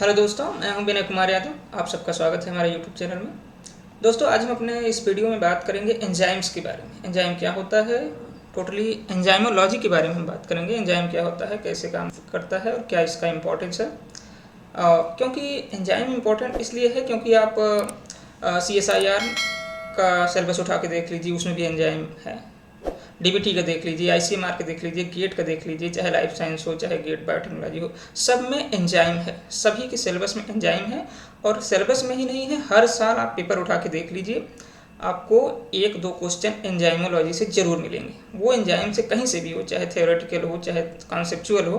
Hello दोस्तों, मैं हूं विनय कुमार यादव। आप सबका स्वागत है हमारे यूट्यूब चैनल में। दोस्तों, आज हम अपने इस वीडियो में बात करेंगे एंजाइम्स के बारे में। एंजाइम क्या होता है, टोटली एंजाइमोलॉजी के बारे में हम बात करेंगे। एंजाइम क्या होता है, कैसे काम करता है और क्या इसका इम्पोर्टेंस है। क्योंकि एंजाइम इम्पोर्टेंट इसलिए है क्योंकि आप CSIR का सिलेबस उठा के देख लीजिए, उसमें भी एंजाइम है। DBT का देख लीजिए, ICMR का देख लीजिए, गेट का देख लीजिए, चाहे लाइफ साइंस हो चाहे गेट बायोटेक्नोलॉजी हो, सब में एंजाइम है। सभी के सिलेबस में एंजाइम है। और सिलेबस में ही नहीं है, हर साल आप पेपर उठा के देख लीजिए, आपको 1-2 क्वेश्चन एंजाइमोलॉजी से जरूर मिलेंगे। वो एंजाइम से कहीं से भी हो, चाहे थ्योरेटिकल हो चाहे कॉन्सेप्चुअल हो,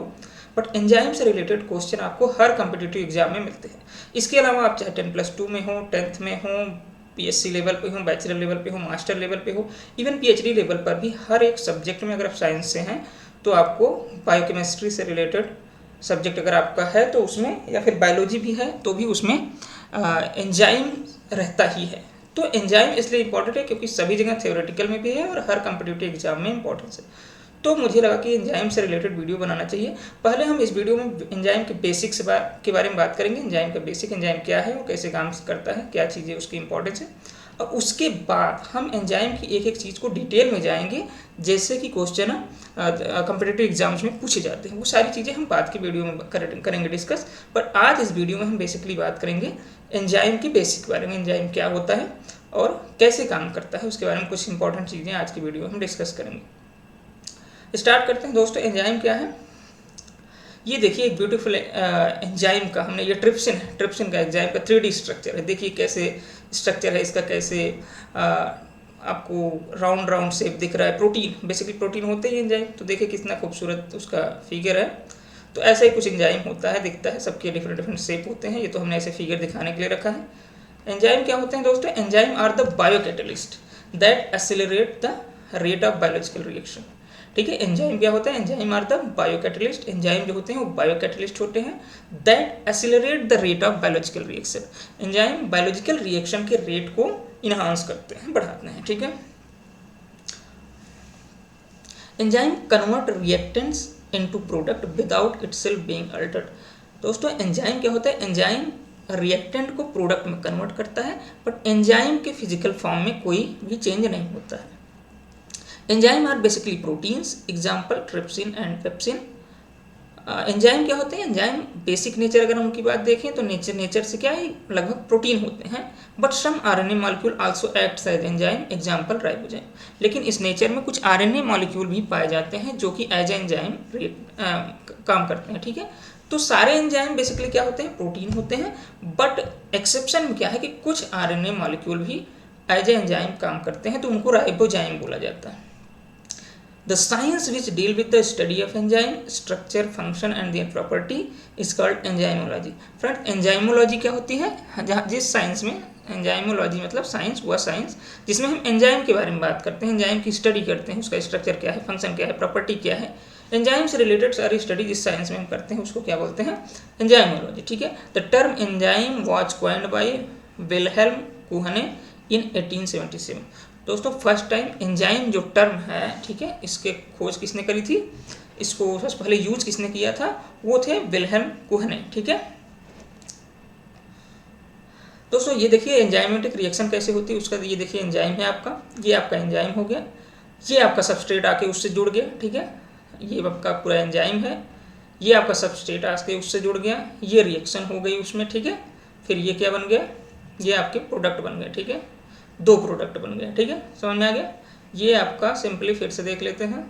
बट एंजाइम से रिलेटेड क्वेश्चन आपको हर कम्पिटिटिव एग्जाम में मिलते हैं। इसके अलावा आप चाहे 10+2 में हो, 10th में हो, PSc लेवल पे हो, बैचलर लेवल पे हो, मास्टर लेवल पे हो, इवन PhD लेवल पर भी हर एक सब्जेक्ट में अगर आप साइंस से हैं तो आपको बायोकेमिस्ट्री से रिलेटेड सब्जेक्ट अगर आपका है तो उसमें, या फिर बायोलॉजी भी है तो भी उसमें एंजाइम रहता ही है। तो एंजाइम इसलिए इम्पोर्टेंट है क्योंकि सभी जगह थ्योरेटिकल में भी है और हर कम्पिटिटिव एग्जाम में इम्पोर्टेंस है। तो मुझे लगा कि एंजाइम से रिलेटेड वीडियो बनाना चाहिए। पहले हम इस वीडियो में एंजाइम के बेसिक्स के बारे में बात करेंगे। एंजाइम का बेसिक, एंजाइम क्या है, वो कैसे काम करता है, क्या चीज़ें उसकी इंपॉर्टेंस है। और उसके बाद हम एंजाइम की एक एक चीज़ को डिटेल में जाएंगे, जैसे कि क्वेश्चन कम्पिटिटिव एग्जाम्स में पूछे जाते हैं। वो सारी चीज़ें हम बाद की वीडियो में करेंगे डिस्कस। पर आज इस वीडियो में हम बेसिकली बात करेंगे एंजाइम की बेसिक के बारे में। एंजाइम क्या होता है और कैसे काम करता है, उसके बारे में कुछ इंपॉर्टेंट चीज़ें आज की वीडियो में हम डिस्कस करेंगे। स्टार्ट करते हैं दोस्तों। एंजाइम क्या है, ये देखिए एक ब्यूटीफुल एंजाइम का हमने, ये ट्रिप्सिन है। ट्रिप्सिन का एंजाइम का 3D स्ट्रक्चर है। देखिए कैसे स्ट्रक्चर है इसका, कैसे आपको राउंड राउंड शेप दिख रहा है। प्रोटीन, बेसिकली प्रोटीन होते ही एंजाइम, तो देखिए कितना खूबसूरत उसका फिगर है। तो ऐसा ही कुछ एंजाइम होता है, दिखता है, सबके डिफरेंट डिफरेंट शेप होते हैं। ये तो हमने ऐसे फिगर दिखाने के लिए रखा है। एंजाइम क्या होते हैं दोस्तों, enzyme are the biocatalyst that accelerate the rate of biological reaction. ठीक है, एंजाइम क्या होता है, enzyme are the biocatalyst. Enzyme जो होते हैं वो बायोकैटलिस्ट होते हैं that accelerate the rate of biological reaction. Enzyme biological reaction के रेट को इनहांस करते हैं, बढ़ाते हैं। ठीक है, enzyme convert reactants into product without itself being altered. दोस्तों, एंजाइम क्या होता है, एंजाइम रिएक्टेंट को प्रोडक्ट में कन्वर्ट करता है, बट एंजाइम के फिजिकल फॉर्म में कोई भी चेंज नहीं होता है। Enzyme are basically proteins, example trypsin and pepsin. Enzyme क्या होते हैं, एंजाइम बेसिक नेचर अगर उनकी बात देखें तो नेचर से क्या है, लगभग प्रोटीन होते हैं। But some RNA molecule also acts as enzyme, example ribozyme. लेकिन इस नेचर में कुछ RNA मॉलिक्यूल भी पाए जाते हैं जो कि एज एंजाइम काम करते हैं। ठीक है, तो सारे एंजाइम बेसिकली क्या होते हैं, प्रोटीन होते हैं। बट एक्सेप्शन में क्या है कि कुछ RNA मॉलिक्यूल भी एज एंजाइम काम करते हैं, तो उनको राइबोजाइम बोला जाता है। The science which deal with the study of enzyme structure, function and their property is called enzymology. Friend, enzymology क्या होती है, जहाँ जिस साइंस में, एंजाइमोलॉजी मतलब साइंस, वह साइंस जिसमें हम एंजाइम के बारे में बात करते हैं, एंजाइम की स्टडी करते हैं, उसका स्ट्रक्चर क्या है, फंक्शन क्या है, प्रॉपर्टी क्या है। एंजाइम से रिलेटेड सारी स्टडी जिस साइंस में हम करते हैं उसको क्या बोलते हैं, एंजाइमोलॉजी। ठीक है, the term enzyme was coined by Wilhelm Kuhne in 1877। दोस्तों, फर्स्ट टाइम एंजाइम जो टर्म है, ठीक है, इसके खोज किसने करी थी, इसको सबसे पहले यूज किसने किया था, वो थे विल्हेल्म कुहने। ठीक है दोस्तों, ये देखिए एंजाइमेटिक रिएक्शन कैसे होती है उसका। ये देखिए एंजाइम है आपका, ये आपका एंजाइम हो गया, ये आपका सबस्ट्रेट आके उससे जुड़ गया। ठीक है, ये आपका पूरा एंजाइम है, ये आपका सबस्ट्रेट आके उससे जुड़ गया, ये रिएक्शन हो गई उसमें। ठीक है, फिर ये क्या बन गया, ये आपके प्रोडक्ट बन गए। ठीक है, 2 प्रोडक्ट बन गए। ठीक है, समझ में आ गया। ये आपका सिंपली फिर से देख लेते हैं,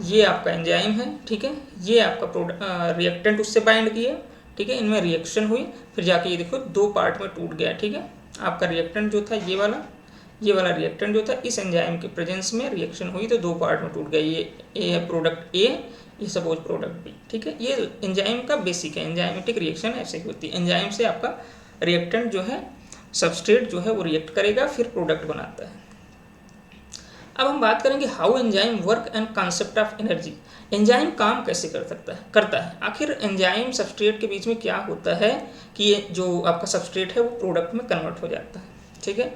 ये आपका एंजाइम है। ठीक है, ये आपका रिएक्टेंट उससे बाइंड किया। ठीक है, इनमें रिएक्शन हुई, फिर जाके ये देखो 2 पार्ट में टूट गया। ठीक है, आपका रिएक्टेंट जो था ये वाला रिएक्टेंट जो था, इस एंजाइम के प्रेजेंस में रिएक्शन हुई तो 2 पार्ट में टूट गया। ये ए है प्रोडक्ट ए, ये सपोज प्रोडक्ट बी। ठीक है, ये एंजाइम का बेसिक है। एंजाइमेटिक रिएक्शन ऐसे ही होती है, एंजाइम से आपका रिएक्टेंट जो है, सबस्ट्रेट जो है वो रिएक्ट करेगा, फिर प्रोडक्ट बनाता है। अब हम बात करेंगे how enzyme work and concept of energy. Enzyme काम कैसे करता है। आखिर एंजाइम सबस्ट्रेट के बीच में क्या होता है कि ये जो आपका सबस्ट्रेट है वो प्रोडक्ट में कन्वर्ट हो जाता है। ठीक है,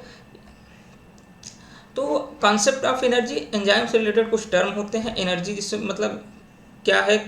तो कॉन्सेप्ट ऑफ एनर्जी, एंजाइम से रिलेटेड कुछ टर्म होते हैं। एनर्जी जिससे मतलब क्या है,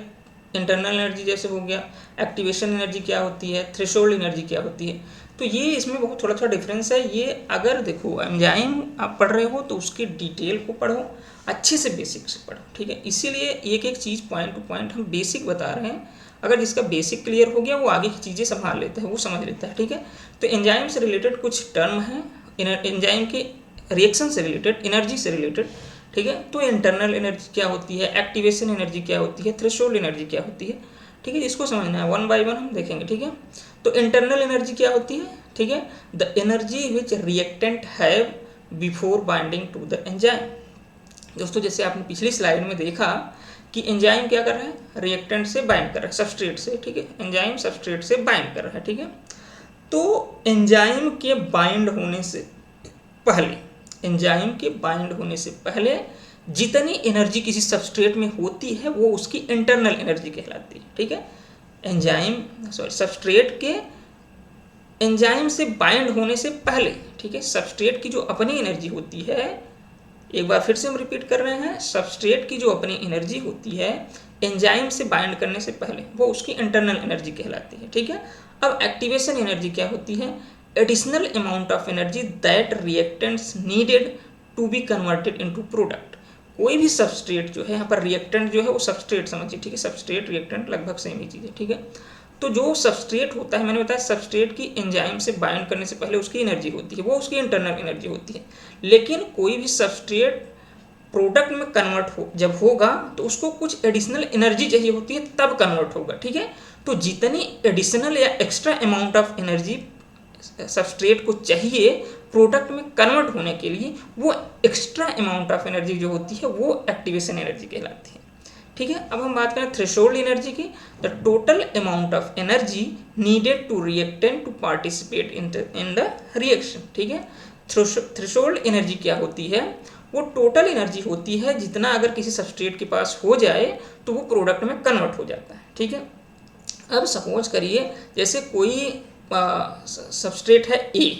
इंटरनल एनर्जी जैसे हो गया, एक्टिवेशन एनर्जी क्या होती है, थ्रेशोल्ड एनर्जी क्या होती है। तो ये इसमें बहुत थोड़ा डिफरेंस है। ये अगर देखो एंजाइम आप पढ़ रहे हो तो उसकी डिटेल को पढ़ो, अच्छे से बेसिक से पढ़ो, ठीक है। इसीलिए एक एक चीज़ पॉइंट टू पॉइंट हम बेसिक बता रहे हैं। अगर जिसका बेसिक क्लियर हो गया वो आगे की चीज़ें संभाल लेता है, वो समझ लेता है, ठीक है। तो एंजाइम से रिलेटेड कुछ टर्म हैं, एंजाइम के रिएक्शन से रिलेटेड, एनर्जी से रिलेटेड, ठीक है। तो इंटरनल एनर्जी क्या होती है, एक्टिवेशन एनर्जी क्या होती है, थ्रेशोल्ड एनर्जी क्या होती है, ठीक है। इसको समझना है, वन बाय वन हम देखेंगे, ठीक है। तो इंटरनल एनर्जी क्या होती है, ठीक है, the energy which reactant have before binding to the enzyme. दोस्तों जैसे आपने पिछली स्लाइड में देखा कि एंजाइम क्या कर रहा है, रिएक्टेंट से बाइंड कर रहा है, सबस्ट्रेट से, ठीक है। एंजाइम सबस्ट्रेट से बाइंड कर रहा है, ठीक है। तो एंजाइम के बाइंड होने से पहले, एंजाइम के बाइंड होने से पहले जितनी एनर्जी किसी सबस्ट्रेट में होती है वो उसकी इंटरनल एनर्जी कहलाती है, ठीक है। सबस्ट्रेट के एंजाइम से बाइंड होने से पहले, ठीक है, सबस्ट्रेट की जो अपनी एनर्जी होती है, एक बार फिर से हम रिपीट कर रहे हैं, सबस्ट्रेट की जो अपनी एनर्जी होती है एंजाइम से बाइंड करने से पहले वो उसकी इंटरनल एनर्जी कहलाती है, ठीक है। अब एक्टिवेशन एनर्जी क्या होती है, additional amount of energy that reactants needed to be converted into product. कोई भी सबस्ट्रेट जो है, यहाँ पर रिएक्टेंट जो है वो सबस्ट्रेट समझिए, ठीक है। सबस्ट्रेट रिएक्टेंट लगभग सेम ही चीज़ है, ठीक है। तो जो सबस्ट्रेट होता है, मैंने बताया सबस्ट्रेट की एंजाइम से बाइंड करने से पहले उसकी एनर्जी होती है, वो उसकी इंटरनल एनर्जी होती है। लेकिन कोई भी सबस्ट्रेट प्रोडक्ट में कन्वर्ट हो जब होगा तो उसको कुछ एडिशनल एनर्जी चाहिए होती है, तब कन्वर्ट होगा, ठीक है। तो जितनी एडिशनल या extra amount of energy substrate को चाहिए प्रोडक्ट में कन्वर्ट होने के लिए, वो एक्स्ट्रा अमाउंट ऑफ एनर्जी जो होती है वो एक्टिवेशन एनर्जी कहलाती है, ठीक है। अब हम बात करें थ्रेशोल्ड एनर्जी की, the total amount of energy needed to reactant to participate in the reaction, ठीक है। थ्रेशोल्ड एनर्जी क्या होती है, वो टोटल एनर्जी होती है जितना अगर किसी सबस्ट्रेट के पास हो जाए तो वो प्रोडक्ट में कन्वर्ट हो जाता है, ठीक है। अब सपोज करिए जैसे कोई सबस्ट्रेट है ए,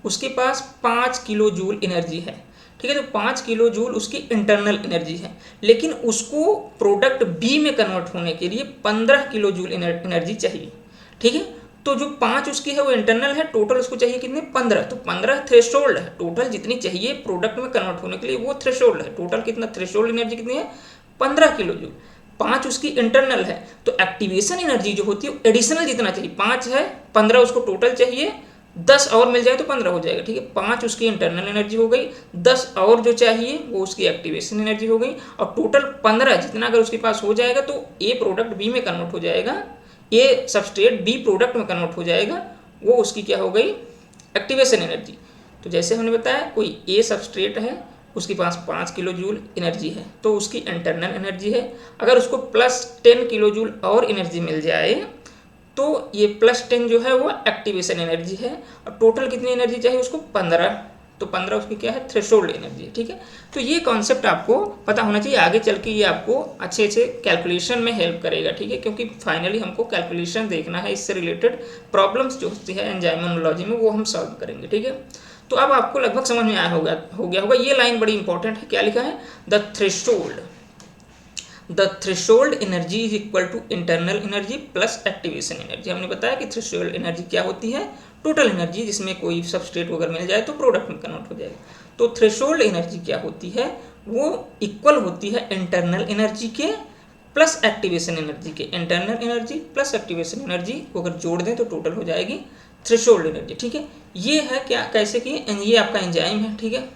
उसके पास 5 किलो जूल एनर्जी है, ठीक है। तो 5 किलो जूल उसकी इंटरनल एनर्जी है, लेकिन उसको प्रोडक्ट बी में कन्वर्ट होने के लिए 15 किलो जूल एनर्जी चाहिए, ठीक है। तो जो 5 उसकी है वो इंटरनल है, टोटल उसको चाहिए कितने, 15। तो 15 थ्रेशोल्ड है, टोटल जितनी चाहिए प्रोडक्ट में कन्वर्ट होने के लिए वो थ्रेशोल्ड है। टोटल कितना थ्रेशोल्ड एनर्जी कितनी है, 15 किलो जूल, 5 उसकी इंटरनल है। तो एक्टिवेशन एनर्जी जो होती है एडिशनल जितना चाहिए, 5 है, 15 उसको टोटल चाहिए, 10 और मिल जाए तो 15 हो जाएगा, ठीक है। 5 उसकी इंटरनल एनर्जी हो गई, 10 और जो चाहिए वो उसकी एक्टिवेशन एनर्जी हो गई, और टोटल 15 जितना अगर उसके पास हो जाएगा तो ए प्रोडक्ट बी में कन्वर्ट हो जाएगा, ए सबस्ट्रेट बी प्रोडक्ट में कन्वर्ट हो जाएगा, वो उसकी क्या हो गई, एक्टिवेशन एनर्जी। तो जैसे हमने बताया कोई ए सबस्ट्रेट है, उसके पास 5 किलो जूल एनर्जी है, तो उसकी इंटरनल एनर्जी है। अगर उसको प्लस 10 किलो जूल और एनर्जी मिल जाए तो ये प्लस 10 जो है वो एक्टिवेशन एनर्जी है, और टोटल कितनी एनर्जी चाहिए उसको, 15। तो 15 उसकी क्या है, थ्रेशोल्ड एनर्जी, ठीक है। तो ये कॉन्सेप्ट आपको पता होना चाहिए, आगे चल के ये आपको अच्छे अच्छे कैलकुलेशन में हेल्प करेगा, ठीक है। क्योंकि फाइनली हमको कैलकुलेशन देखना है, इससे रिलेटेड प्रॉब्लम्स जो होती है एंजाइमोलॉजी में वो हम सॉल्व करेंगे, ठीक है। तो अब आपको लगभग समझ में आया हो गया होगा। ये लाइन बड़ी इंपॉर्टेंट है, क्या लिखा है, the threshold energy is equal to internal energy plus activation energy. हमने बताया कि थ्रेशोल्ड एनर्जी क्या होती है, टोटल एनर्जी जिसमें कोई सबस्ट्रेट वगैरह मिल जाए तो प्रोडक्ट में कन्वर्ट हो जाएगा। तो थ्रेशोल्ड एनर्जी क्या होती है, वो इक्वल होती है इंटरनल एनर्जी के प्लस एक्टिवेशन एनर्जी के। Internal energy plus activation energy को अगर जोड़ दें तो टोटल हो जाएगी थ्रेशोल्ड एनर्जी, ठीक है। ये है क्या, कैसे कि ये आपका एंजाइम है, ठीक है।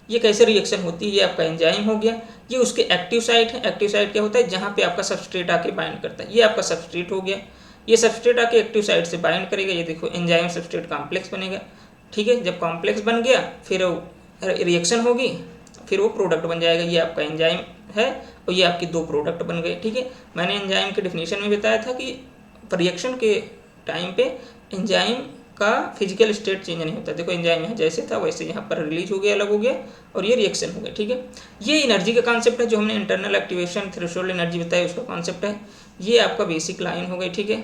ये कैसे रिएक्शन होती है, ये आपका एंजाइम हो गया, ये उसके एक्टिव साइट है। एक्टिव साइट क्या होता है, जहाँ पे आपका सबस्ट्रेट आके बाइंड करता है, ये आपका सबस्ट्रेट हो गया। ये सबस्ट्रेट आके एक्टिव साइट से बाइंड करेगा, ये देखो एंजाइम सबस्ट्रेट कॉम्प्लेक्स बनेगा, ठीक है। जब कॉम्प्लेक्स बन गया फिर रिएक्शन होगी, फिर वो प्रोडक्ट बन जाएगा। ये आपका एंजाइम है और ये आपके 2 प्रोडक्ट बन गए, ठीक है। मैंने एंजाइम के डेफिनेशन में बताया था कि रिएक्शन के टाइम पे एंजाइम का फिजिकल स्टेट चेंज नहीं होता। देखो एंजाइम यहाँ जैसे था वैसे यहाँ पर रिलीज हो गया, अलग हो गया, और ये रिएक्शन हो गया, ठीक है। ये एनर्जी का कॉन्सेप्ट है, जो हमने इंटरनल एक्टिवेशन थ्रेशोल्ड एनर्जी बताया उसका कॉन्सेप्ट है। ये आपका बेसिक लाइन हो गई, ठीक है।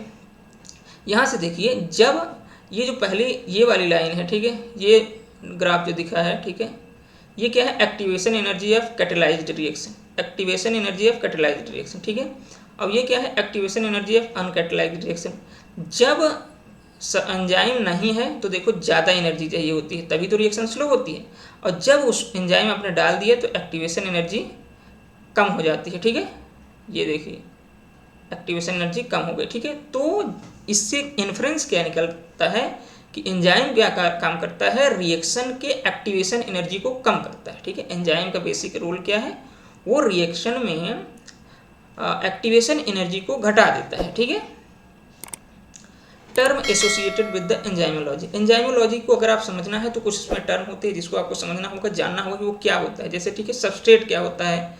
यहाँ से देखिए, जब ये जो पहली ये वाली लाइन है, ठीक है, ये ग्राफ जो दिखा है, ठीक है, ये क्या है, activation energy of catalysed reaction, activation energy of catalysed reaction, ठीक है। अब ये क्या है, activation energy of uncatalysed reaction. जब एंजाइम नहीं है तो देखो ज़्यादा एनर्जी चाहिए होती है, तभी तो रिएक्शन स्लो होती है, और जब उस एंजाइम आपने डाल दिया तो एक्टिवेशन एनर्जी कम हो जाती है। ठीक है, ये देखिए एक्टिवेशन एनर्जी कम हो गई। ठीक है, तो इससे इन्फ्रेंस क्या निकलता है कि एंजाइम क्या काम करता है, रिएक्शन के एक्टिवेशन एनर्जी को कम करता है। ठीक है, एंजाइम का बेसिक रोल क्या है, वो रिएक्शन में एक्टिवेशन एनर्जी को घटा देता है। ठीक है, term associated with the enzymology. Enzymology को अगर आप समझना है तो कुछ इसमें टर्म होते हैं जिसको आपको समझना होगा, जानना होगा कि वो क्या होता है। जैसे ठीक है, सबस्ट्रेट क्या होता है,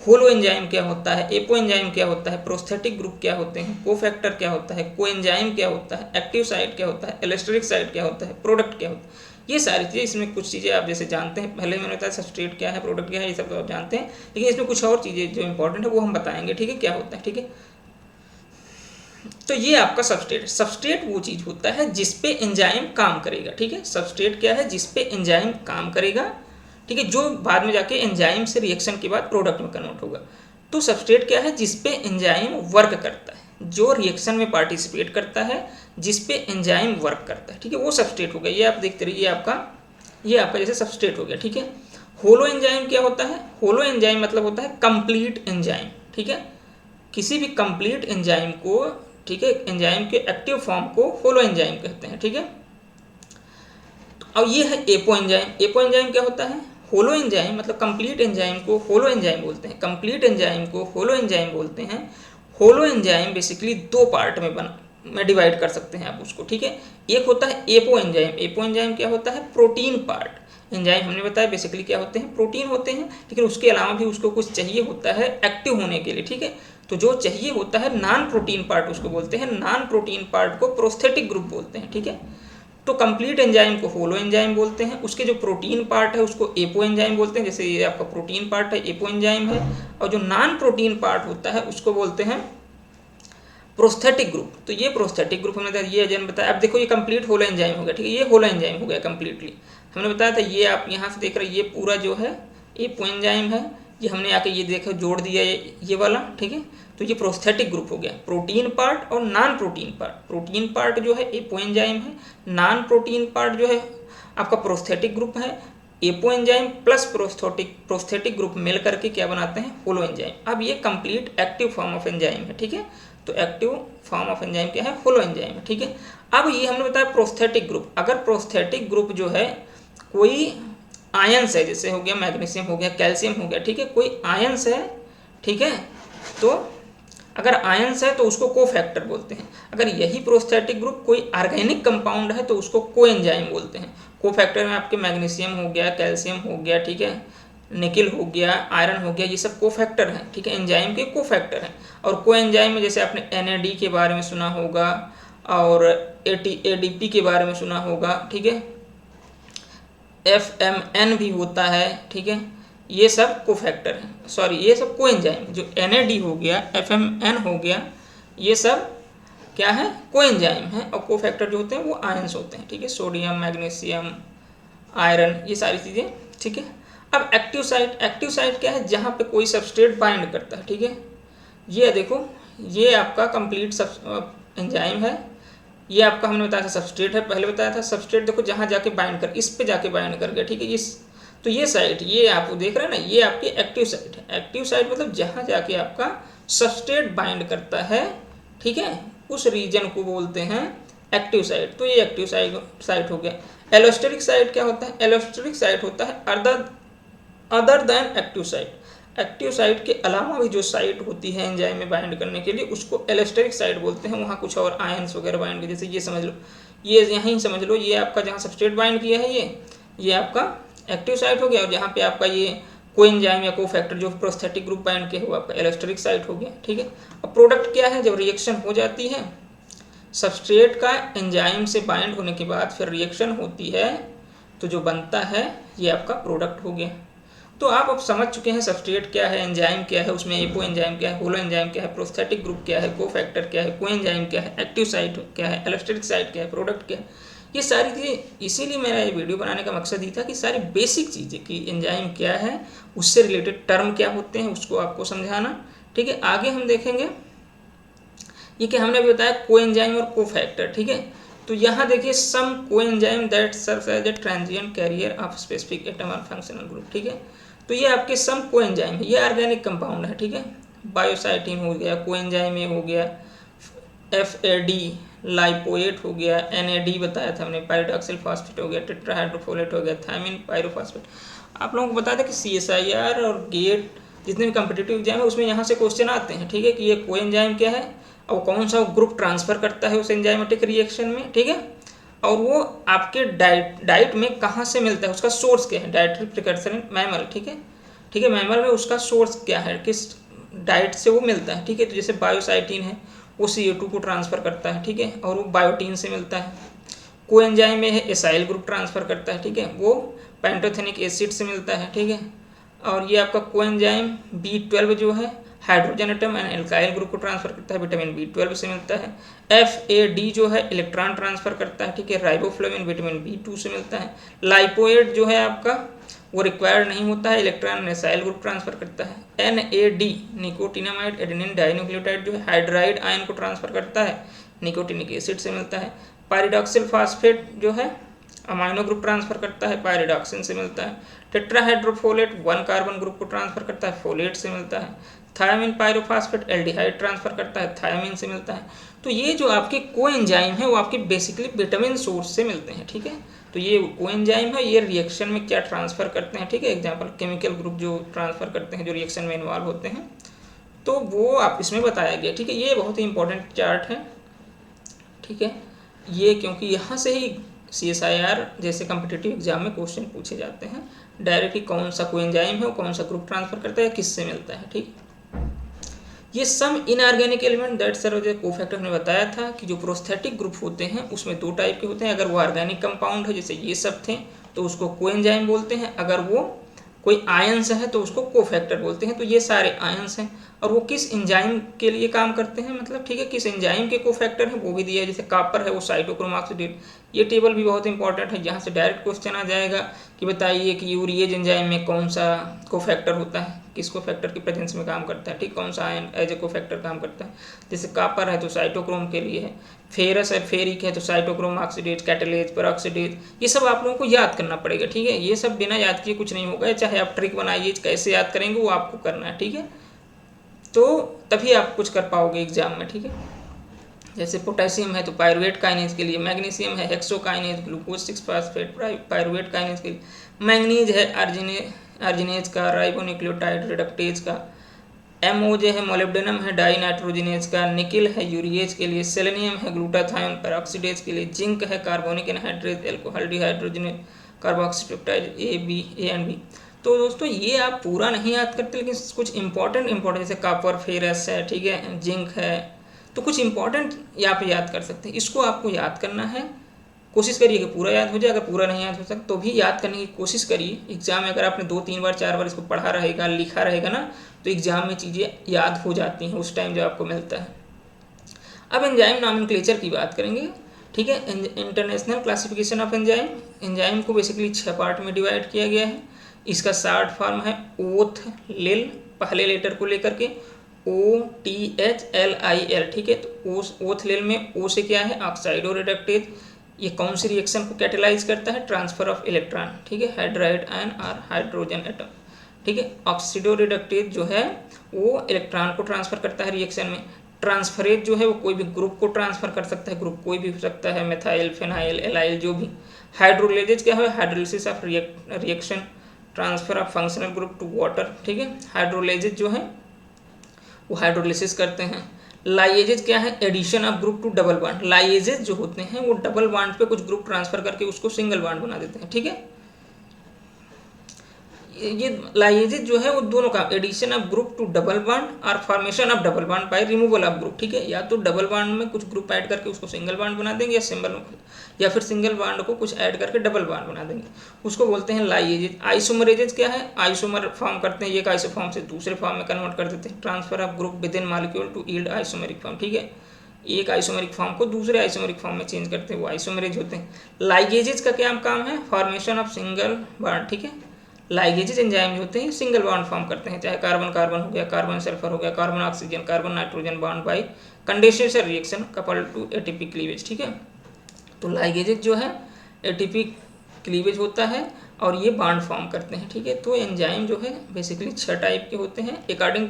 होलो एंजाइम क्या होता है, एपो एंजाइम क्या होता है, प्रोस्थेटिक ग्रुप क्या होते हैं, कोफैक्टर क्या होता है, कोएंजाइम क्या होता है, एक्टिव साइट क्या होता है, एलेस्टेरिक साइट क्या होता है, प्रोडक्ट क्या होता है। ये सारी चीज़ें, इसमें कुछ चीज़ें आप जैसे जानते हैं, पहले मैंने बताया सबस्ट्रेट क्या है, प्रोडक्ट क्या है, ये सब तो आप जानते हैं, लेकिन इसमें कुछ और चीज़ें जो इंपॉर्टेंट है वो हम बताएंगे। ठीक है, क्या होता है। ठीक है, तो ये आपका सबस्ट्रेट। सबस्ट्रेट वो चीज़ होता है जिस पे एंजाइम काम करेगा। ठीक है, सबस्ट्रेट क्या है, जिस पे एंजाइम काम करेगा। ठीक है, जो बाद में जाके एंजाइम से रिएक्शन के बाद प्रोडक्ट में कन्वर्ट होगा। तो सबस्ट्रेट क्या है, जिस पे एंजाइम वर्क करता है, जो रिएक्शन में पार्टिसिपेट करता है, जिस पे एंजाइम वर्क करता है। ठीक है, वो सबस्ट्रेट हो गया। ये आप देखते रहिए, ये आपका जैसे सबस्ट्रेट हो गया। ठीक है, होलो एंजाइम क्या होता है, होलो एंजाइम मतलब होता है कंप्लीट एंजाइम। ठीक है, किसी भी कंप्लीट एंजाइम को, ठीक है, एंजाइम के एक्टिव फॉर्म को होलो एंजाइम कहते हैं। ठीक है, अब ये है एपो एंजाइम। एपो एंजाइम क्या होता है, होलो एंजाइम मतलब कंप्लीट एंजाइम को होलो एंजाइम बोलते हैं, कंप्लीट एंजाइम को होलो एंजाइम बोलते हैं। होलो एंजाइम बेसिकली दो पार्ट में डिवाइड कर सकते हैं आप उसको। ठीक है, एक होता है एपो एंजाइम। एपो एंजाइम क्या होता है, प्रोटीन पार्ट। एंजाइम हमने बताया बेसिकली क्या होते हैं, प्रोटीन होते हैं, लेकिन उसके अलावा भी उसको कुछ चाहिए होता है एक्टिव होने के लिए। ठीक है, तो जो चाहिए होता है नॉन प्रोटीन पार्ट उसको बोलते हैं, नॉन प्रोटीन पार्ट को प्रोस्थेटिक ग्रुप बोलते हैं। ठीक है, तो कंप्लीट एंजाइम को होलो एंजाइम बोलते हैं, उसके जो प्रोटीन पार्ट है उसको एपो एंजाइम बोलते हैं। जैसे ये आपका प्रोटीन पार्ट है, एपो एंजाइम है, और जो नॉन प्रोटीन पार्ट होता है उसको बोलते हैं प्रोस्थेटिक ग्रुप। तो ये प्रोस्थेटिक ग्रुप हमने ये एंजाइम बताया। अब देखो ये कंप्लीट होलो एंजाइम हो गया। ठीक है, ये होलो एंजाइम हो गया कंप्लीटली। हमने बताया था, ये आप यहाँ से देख रहे हैं, ये पूरा जो है एपो एंजाइम है, ये हमने आके ये देखो जोड़ दिया ये वाला। ठीक है, तो ये प्रोस्थेटिक ग्रुप हो गया, प्रोटीन पार्ट और non protein part. Protein part जो है एपो एंजाइम है, नॉन प्रोटीन पार्ट जो है आपका प्रोस्थेटिक ग्रुप है। Apo enzyme plus prosthetic group मिल करके क्या बनाते हैं, होलो एंजाइम। अब ये complete active form of enzyme है। ठीक है, तो एक्टिव फॉर्म ऑफ एंजाइम क्या है, होलो एंजाइम है। ठीक है, अब ये हमने बताया प्रोस्थेटिक ग्रुप। अगर प्रोस्थेटिक ग्रुप जो है कोई आयंस है, जैसे हो गया मैग्नीशियम हो गया, कैल्शियम हो गया। ठीक है, कोई आयंस है। ठीक है, तो अगर आयंस है तो उसको कोफैक्टर बोलते हैं। अगर यही प्रोस्थेटिक ग्रुप कोई ऑर्गेनिक कंपाउंड है तो उसको कोएंजाइम बोलते हैं। कोफैक्टर में आपके मैग्नीशियम हो गया, कैल्शियम हो गया, ठीक है, निकिल हो गया, आयरन हो गया, ये सब कोफैक्टर हैं। ठीक है, एंजाइम के कोफैक्टर हैं। और कोएंजाइम में जैसे आपने NAD के बारे में सुना होगा और ADP के बारे में सुना होगा। ठीक है, FMN भी होता है। ठीक है, ये सब कोफैक्टर हैं, सॉरी ये सब कोएंजाइम। जो NAD हो गया, FMN हो गया, ये सब क्या है, कोएंजाइम है। और कोफैक्टर जो होते हैं वो आयंस होते हैं। ठीक है, सोडियम, मैग्नीशियम, आयरन, ये सारी चीज़ें। ठीक है, अब एक्टिव साइट क्या है, जहाँ पे कोई सबस्ट्रेट बाइंड करता है। ठीक है, ये देखो, ये आपका कंप्लीट एंजाइम है। ये आपका हमने बताया था सबस्ट्रेट है, पहले बताया था सबस्ट्रेट। देखो जहाँ जाके बाइंड कर, इस पे जाके बाइंड कर गया। ठीक है, तो ये साइट, ये आप देख रहे हैं ना, ये आपकी एक्टिव साइट है। एक्टिव साइट मतलब जहाँ जाके आपका सबस्ट्रेट बाइंड करता है। ठीक है, उस रीजन को बोलते हैं एक्टिव साइट। तो ये एक्टिव साइट हो गया। एलोस्टेरिक साइट क्या होता है, एलोस्टेरिक साइट होता है other than active site. Active site के अलावा भी जो साइट होती है एंजाइम में बाइंड करने के लिए, उसको एलोस्टेरिक साइट बोलते हैं। वहाँ कुछ और आयंस वगैरह बाइंड के, जैसे ये समझ लो, ये यहीं समझ लो, ये आपका जहाँ सबस्ट्रेट बाइंड किया है, ये आपका एक्टिव साइट हो गया। और जहाँ पे आपका ये कोएंजाइम या कोफैक्टर जो प्रोस्थेटिक ग्रुप बाइंड के हुआ, आपका एलोस्टेरिक साइट हो गया। ठीक है, अब प्रोडक्ट क्या है, जब रिएक्शन हो जाती है सबस्ट्रेट का एंजाइम से बाइंड होने के बाद फिर रिएक्शन होती है, तो जो बनता है ये आपका प्रोडक्ट हो गया। तो आप अब समझ चुके हैं सबस्ट्रेट क्या है, एंजाइम क्या है, उसमें एपो एंजाइम क्या है, होलो एंजाइम क्या है, प्रोस्थेटिक ग्रुप क्या है, कोफैक्टर क्या है, कोएंजाइम क्या है, एक्टिव साइट क्या है, एलोस्टेरिक साइट क्या है, प्रोडक्ट क्या है। ये सारी चीज़ें, इसीलिए मेरा ये वीडियो बनाने का मकसद ही था कि सारी बेसिक चीज़ें कि एंजाइम क्या है, उससे रिलेटेड टर्म क्या होते हैं, उसको आपको समझाना। ठीक है, आगे हम देखेंगे ये क्या हमने अभी बताया कोएंजाइम और कोफैक्टर, ठीक है। तो यहाँ देखिए some coenzyme that serve as a transient carrier of specific atom और फंक्शनल ग्रुप, ठीक है। तो ये आपके सम कोएंजाइम है, ये ऑर्गेनिक कंपाउंड है, ठीक है। बायोसाइटिन हो गया, कोएंजाइम ए हो गया, FAD लाइपोएट हो गया, NAD बताया था हमने, पाइरिडॉक्सिल फॉस्फेट हो गया, टेट्राहाइड्रोफोलेट हो गया, थायमिन पायरोफॉस्फेट। आप लोगों को बता दें कि CSIR और गेट जितने भी कम्पिटिटिव एग्जाम है उसमें यहाँ से क्वेश्चन आते हैं, ठीक है, कि ये कोएंजाइम क्या है और कौन सा ग्रुप ट्रांसफर करता है उस एंजाइमेटिक रिएक्शन में, ठीक है, और वो आपके डाइट में कहाँ से मिलता है, उसका सोर्स क्या है, डाइटरी प्रिकर्सर इन मैमल, ठीक है, ठीक है, मैमल में उसका सोर्स क्या है, किस डाइट से वो मिलता है, ठीक है। तो जैसे बायोसाइटिन है वो CO2 को ट्रांसफर करता है, ठीक है, और वो बायोटीन से मिलता है। कोएंजाइम में है एसाइल ग्रुप ट्रांसफर करता है, ठीक है, वो पेंटोथेनिक एसिड से मिलता है, ठीक है। और ये आपका कोएंजाइम B12 जो है hydrogen atom and alkyl group को ट्रांसफर करता है, विटामिन B12 से मिलता है। FAD जो है इलेक्ट्रॉन ट्रांसफर करता है, ठीक है, राइबोफ्लेविन विटामिन B2 से मिलता है। लाइपोएट जो है आपका वो रिक्वायर्ड नहीं होता है, इलेक्ट्रॉन एसाइल ग्रुप ट्रांसफर करता है। NAD निकोटिनामाइड एडेनिन डाइन्यूक्लियोटाइड जो है हाइड्राइड आयन को ट्रांसफर करता है, निकोटिनिक एसिड से मिलता है। पायरिडॉक्सिल फॉस्फेट जो है अमाइनो ग्रुप ट्रांसफर करता है, पायरिडॉक्सिन से मिलता है। टेट्राहाइड्रोफोलेट 1 कार्बन ग्रुप को ट्रांसफर करता है, फोलेट से मिलता है। थायमिन पायरोफॉस्फेट एल्डिहाइड ट्रांसफर करता है, थायमिन से मिलता है। तो ये जो आपके कोएंजाइम है वो आपके बेसिकली विटामिन सोर्स से मिलते हैं, ठीक है। तो ये कोएंजाइम है, ये रिएक्शन में क्या ट्रांसफर करते हैं, ठीक है, एग्जाम्पल केमिकल ग्रुप जो ट्रांसफर करते हैं, जो रिएक्शन में इन्वॉल्व होते हैं, तो वो आप इसमें बताया गया, ठीक है। ये बहुत ही इंपॉर्टेंट चार्ट है, ठीक है, ये क्योंकि यहाँ से ही CSIR जैसे कम्पिटिटिव एग्जाम में क्वेश्चन पूछे जाते हैं डायरेक्टली, कौन सा कोएंजाइम है, कौन सा ग्रुप ट्रांसफर करता है, किससे मिलता है, ठीक। ये some inorganic element that serve as a cofactor ने बताया था कि जो प्रोस्थेटिक ग्रुप होते हैं उसमें 2 टाइप के होते हैं। अगर वो ऑर्गेनिक कंपाउंड है जैसे ये सब थे तो उसको कोएंजाइम बोलते हैं, अगर वो कोई आयंस है तो उसको कोफैक्टर बोलते हैं। तो ये सारे आयंस हैं और वो किस एंजाइम के लिए काम करते हैं, मतलब ठीक है, किस एंजाइम के कोफैक्टर हैं वो भी दिया है। जैसे कॉपर है वो साइटोक्रोम ऑक्सीडेट, ये टेबल भी बहुत इंपॉर्टेंट है, यहाँ से डायरेक्ट क्वेश्चन आ जाएगा कि बताइए कि यूरिएज एंजाइम में कौन सा कोफैक्टर होता है, किस कोफैक्टर की प्रेजेंस में काम करता है, ठीक, कौन सा आयन एज ए कोफैक्टर काम करता है। जैसे कॉपर है तो साइटोक्रोम के लिए है, फेरस है फेरिक है तो साइटोक्रोम ऑक्सीडेज, कैटलेज, पेरोक्सीडेज, ये सब आप लोगों को याद करना पड़ेगा, ठीक है। ये सब बिना याद किए कुछ नहीं होगा, चाहे आप ट्रिक बनाइए कैसे याद करेंगे वो आपको करना है, ठीक है, तो तभी आप कुछ कर पाओगे एग्जाम में, ठीक है। जैसे पोटेशियम है तो पायरुवेट काइनेज के लिए, मैग्नीशियम है hexokinase, glucose 6 phosphate pyruvate kinase के लिए, मैंगनीज है अर्जिनेज का, राइबोन्यूक्लियोटाइड रिडक्टेज का, MO जो है मोलिब्डेनम है डाई नाइट्रोजिनेज का, निकिल है यूरिएज के लिए, सेलेनियम है ग्लूटाथायोन पेरोक्सीडेज के लिए, जिंक है carbonic anhydrase alcohol dehydrogenase carboxypeptidase A and B। तो दोस्तों ये आप पूरा नहीं याद करते, लेकिन कुछ इंपॉर्टेंट जैसे कॉपर फेरस है, ठीक है, जिंक है, तो कुछ इंपॉर्टेंट यहाँ पे याद कर सकते हैं। इसको आपको याद करना है, कोशिश करिए कि पूरा याद हो जाए। अगर पूरा नहीं याद हो सकता तो भी याद करने की कोशिश करिए। एग्जाम में अगर आपने 2-3 बार 4 बार इसको पढ़ा रहेगा, लिखा रहेगा ना, तो एग्जाम में चीज़ें याद हो जाती हैं उस टाइम जब आपको मिलता है। अब एंजाइम नॉमेनक्लेचर की बात करेंगे, ठीक है। International classification of enzyme, enzyme को बेसिकली 6 पार्ट में डिवाइड किया गया है। इसका शॉर्ट फॉर्म है ओथ लिल, पहले लेटर को लेकर के OTHLIL, ठीक है। तो ओथ लिल में O से क्या है, ऑक्साइडो रिडक्टेज, ये कौन सी रिएक्शन को कैटेलाइज करता है, ट्रांसफर ऑफ इलेक्ट्रॉन, ठीक है, हाइड्राइड आयन और हाइड्रोजन एटम, ठीक है। ऑक्सीडो रिडक्टेज जो है वो इलेक्ट्रॉन को ट्रांसफर करता है रिएक्शन में। ट्रांसफरेज जो है वो कोई भी ग्रुप को ट्रांसफर कर सकता है, ग्रुप कोई भी हो सकता है, मेथाइल फिनाइल एलाइल जो भी। हाइड्रोलेजेज क्या है, hydrolysis of reaction, transfer of functional group to water, ठीक है। हाइड्रोलेजेज जो है वो हाइड्रोलिसिस करते हैं। लाइएजेज क्या है, addition of group to double bond, ligases जो होते हैं वो डबल बॉन्ड पे कुछ ग्रुप ट्रांसफर करके उसको सिंगल बॉन्ड बना देते हैं, ठीक है। ये लाइएजेज जो है वो दोनों का addition of group to double bond और formation of double bond by removal of group, ठीक है। या तो डबल बॉन्ड में कुछ ग्रुप ऐड करके उसको सिंगल बॉन्ड बना देंगे या फिर सिंगल बॉन्ड को कुछ ऐड करके डबल बॉन्ड बना देंगे, उसको बोलते हैं लाइएजेज। आइसोमरेजेज क्या है, आइसोमर फॉर्म करते हैं, एक आइसोफॉर्म से दूसरे फॉर्म में कन्वर्ट कर देते हैं, transfer of group within molecule to yield isomeric form, ठीक है। एक आइसोमेरिक फॉर्म को दूसरे आइसोमेरिक फॉर्म में चेंज करते हैं, वो आइसोमरेज होते हैं। लाइगेजेज का क्या काम है, फॉर्मेशन ऑफ सिंगल बॉन्ड, ठीक है। लाइगेजेज एंजाइम जो होते हैं सिंगल बॉन्ड फॉर्म करते हैं, चाहे कार्बन कार्बन हो गया, कार्बन सल्फर हो गया, carbon oxygen, carbon nitrogen bond by condensation reaction coupled to ATP cleavage. ठीक है, तो लाइगेजेज जो है एटीपी क्लीवेज होता है और ये बॉन्ड फॉर्म करते हैं। ठीक है, तो एंजाइम जो है बेसिकली 6 टाइप के होते हैं अकॉर्डिंग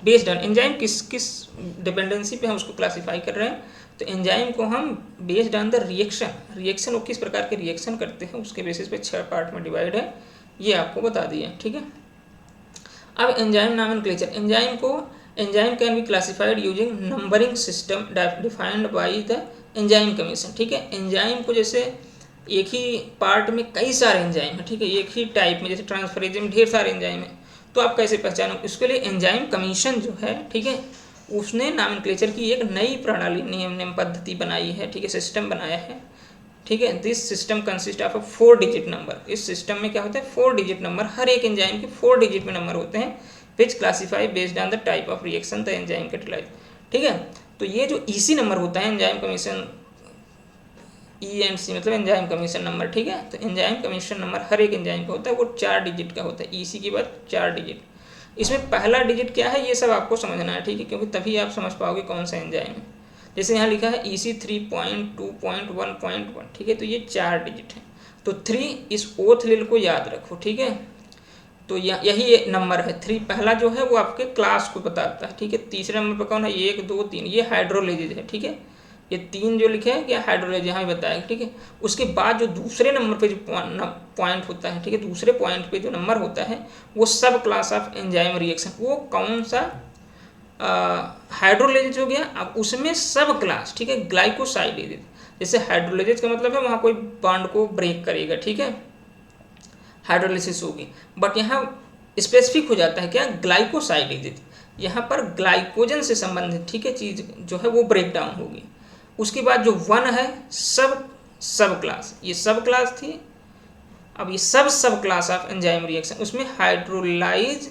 बेस्ड ऑन एंजाइम किस किस डिपेंडेंसी पे हम उसको क्लासीफाई कर रहे हैं। तो एंजाइम को हम बेस्ड ऑन द रिएक्शन वो किस प्रकार के रिएक्शन करते हैं उसके बेसिस पे 6 पार्ट में डिवाइड है, ये आपको बता दिया। ठीक है, अब enzyme nomenclature. Enzyme can be classified using numbering system defined by the enzyme commission. ठीक है, एंजाइम को जैसे एक ही पार्ट में कई सारे एंजाइम है, ठीक है, एक ही टाइप में जैसे ट्रांसफरेज में ढेर सारे एंजाइम है, तो आप कैसे पहचानो, इसके लिए एंजाइम कमीशन जो है, ठीक है, उसने नॉमेनक्लेचर की एक नई प्रणाली नियम पद्धति बनाई है। ठीक है, सिस्टम बनाया है। ठीक है, this system consist of 4 digit number. इस सिस्टम में क्या होता है 4 डिजिट नंबर, हर एक एंजाइम के 4 डिजिट में नंबर होते हैं, which classify based on the type of reaction the enzyme catalyse. ठीक है, तो ये जो ईसी नंबर होता है एंजाइम कमीशन, ENC मतलब एंजाइम कमीशन नंबर। ठीक है, तो एंजाइम कमीशन नंबर हर एक एंजाइम का होता है, वो 4 डिजिट का होता है, EC के बाद 4 डिजिट। इसमें पहला डिजिट क्या है ये सब आपको समझना है। ठीक है, क्योंकि तभी आप समझ पाओगे कौन सा एंजाइम है। जैसे यहाँ लिखा है EC 3.2.1.1। ठीक है, तो ये 4 डिजिट है, तो 3 इस ओथ लेवल को याद रखो। ठीक है, तो यही नंबर है 3, पहला जो है वो आपके क्लास को बताता है। ठीक है, तीसरे नंबर पर कौन है 1 2 3, ये हाइड्रोलेजेज है। ठीक है, ये 3 जो लिखे हैं क्या हाइड्रोलेज यहाँ भी बताया। ठीक है, उसके बाद जो दूसरे नंबर पे जो पॉइंट होता है, ठीक है, दूसरे पॉइंट पे जो नंबर होता है वो सब क्लास ऑफ एंजाइम रिएक्शन, वो कौन सा हाइड्रोलेजेज हो गया। अब उसमें सब क्लास, ठीक है, ग्लाइकोसाइडेज। जैसे हाइड्रोलेजेज का मतलब है वहाँ कोई बॉन्ड को ब्रेक करेगा, ठीक है, हाइड्रोलिसिस होगी, बट यहाँ स्पेसिफिक हो जाता है क्या ग्लाइकोसाइडेज, यहाँ पर ग्लाइकोजन से संबंधित, ठीक है, चीज़ जो है वो ब्रेक डाउन होगी। उसके बाद जो 1 है सब क्लास, ये सब क्लास थी। अब ये सब क्लास ऑफ एंजाइम रिएक्शन, उसमें हाइड्रोलाइज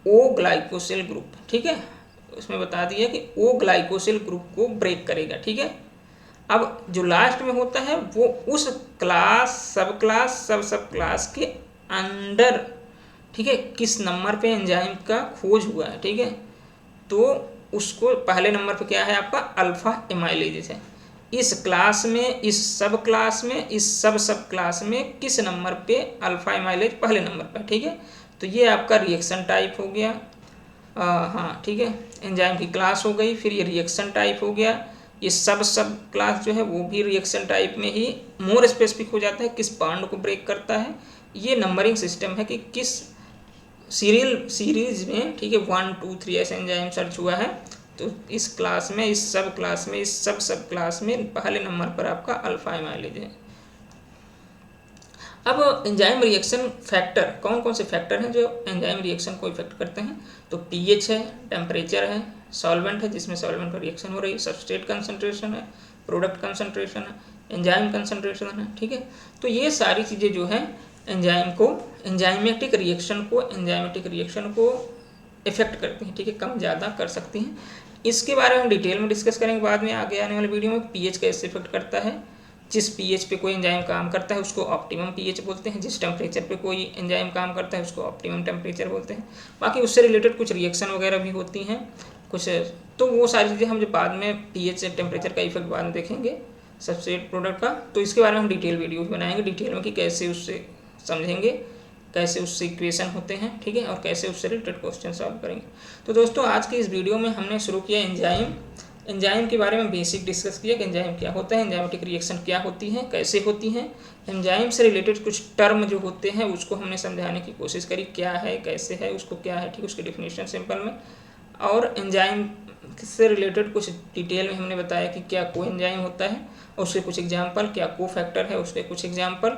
ओ ग्लाइकोसिल ग्रुप, ठीक है, उसमें बता दिया कि ओ ग्लाइकोसिल ग्रुप को ब्रेक करेगा। ठीक है, अब जो लास्ट में होता है वो उस क्लास सब क्लास के अंडर, ठीक है, किस नंबर पे एंजाइम का खोज हुआ है। ठीक है, तो उसको पहले नंबर पे क्या है आपका अल्फा एमाइलेज है। इस क्लास में, इस सब क्लास में, इस सब क्लास में किस नंबर पे अल्फा एमाइलेज पहले नंबर पर। ठीक है, तो ये आपका रिएक्शन टाइप हो गया। हाँ, ठीक है, एंजाइम की क्लास हो गई, फिर ये रिएक्शन टाइप हो गया। ये सब क्लास जो है वो भी रिएक्शन टाइप में ही मोर स्पेसिफिक हो जाता है, किस बॉन्ड को ब्रेक करता है। ये नंबरिंग सिस्टम है कि किस सीरीज में, ठीक है, 1 2 3 ऐसे एंजाइम सर्च हुआ है, तो इस क्लास में, इस सब क्लास में, इस सब क्लास में पहले नंबर पर आपका अल्फा एमाइलेज है। अब एंजाइम रिएक्शन फैक्टर, कौन कौन से फैक्टर हैं जो एंजाइम रिएक्शन को इफेक्ट करते हैं, तो pH है, टेम्परेचर है, सॉल्वेंट है जिसमें सॉल्वेंट पर रिएक्शन हो रही है, सबस्ट्रेट कंसंट्रेशन है, प्रोडक्ट कंसंट्रेशन है, एंजाइम कंसंट्रेशन है। ठीक है, तो ये सारी चीज़ें जो है एंजाइमेटिक रिएक्शन को इफेक्ट करती हैं। ठीक है, कम ज़्यादा कर सकती हैं। इसके बारे में हम डिटेल में डिस्कस करेंगे बाद में आगे आने वाले वीडियो में। pH कैसे इफेक्ट करता है, जिस pH पे कोई एंजाइम काम करता है उसको ऑप्टिमम pH बोलते हैं, जिस टेम्परेचर पे कोई एंजाइम काम करता है उसको ऑप्टिमम टेम्परेचर बोलते हैं। बाकी उससे रिलेटेड कुछ रिएक्शन वगैरह भी होती हैं कुछ, तो वो सारी चीज़ें हम जो बाद में pH से टेम्परेचर का इफेक्ट बाद में देखेंगे सबस्ट्रेट प्रोडक्ट का, तो इसके बारे में हम डिटेल वीडियो बनाएंगे डिटेल में कि कैसे उससे समझेंगे, कैसे उससे इक्वेशन होते हैं, ठीक है, और कैसे उससे रिलेटेड क्वेश्चन सॉल्व करेंगे। तो दोस्तों आज की इस वीडियो में हमने शुरू किया एंजाइम के बारे में बेसिक डिस्कस किया कि एंजाइम क्या होता है, एंजाइमेटिक रिएक्शन क्या होती हैं, कैसे होती हैं, एंजाइम से रिलेटेड कुछ टर्म जो होते हैं उसको हमने समझाने की कोशिश करी, क्या है, कैसे है, उसको क्या है, ठीक, उसकी डिफिनेशन सिंपल में, और एंजाइम से रिलेटेड कुछ डिटेल में हमने बताया कि क्या को एंजाइम होता है और उसके कुछ एग्जाम्पल, क्या को फैक्टर है उसके कुछ एग्जाम्पल,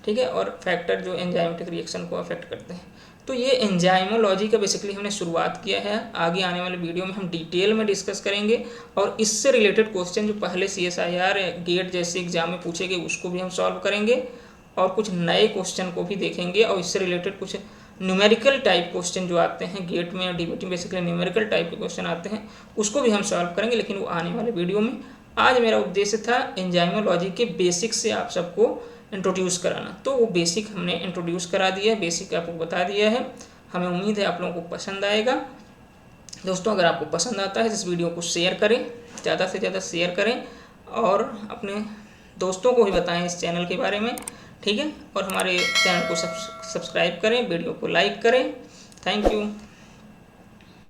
ठीक है, और फैक्टर जो एंजाइमेटिक रिएक्शन को अफेक्ट करते हैं। तो ये एंजाइमोलॉजी का बेसिकली हमने शुरुआत किया है। आगे आने वाले वीडियो में हम डिटेल में डिस्कस करेंगे और इससे रिलेटेड क्वेश्चन जो पहले CSIR गेट जैसे एग्जाम में पूछे गए उसको भी हम सॉल्व करेंगे और कुछ नए क्वेश्चन को भी देखेंगे और इससे रिलेटेड कुछ न्यूमेरिकल टाइप क्वेश्चन जो आते हैं गेट में और DBT में बेसिकली न्यूमेरिकल टाइप के क्वेश्चन आते हैं उसको भी हम सॉल्व करेंगे, लेकिन वो आने वाले वीडियो में। आज मेरा उद्देश्य था एंजाइमोलॉजी के बेसिक से आप सबको इंट्रोड्यूस कराना। तो वो बेसिक हमने इंट्रोड्यूस करा दिया है, बेसिक आपको बता दिया है। हमें उम्मीद है आप लोगों को पसंद आएगा। दोस्तों अगर आपको पसंद आता है इस वीडियो को शेयर करें, ज़्यादा से ज़्यादा शेयर करें और अपने दोस्तों को भी बताएं इस चैनल के बारे में, ठीक है। और हमारे चैनल को सब्सक्राइब करें, वीडियो को लाइक करें। Thank you.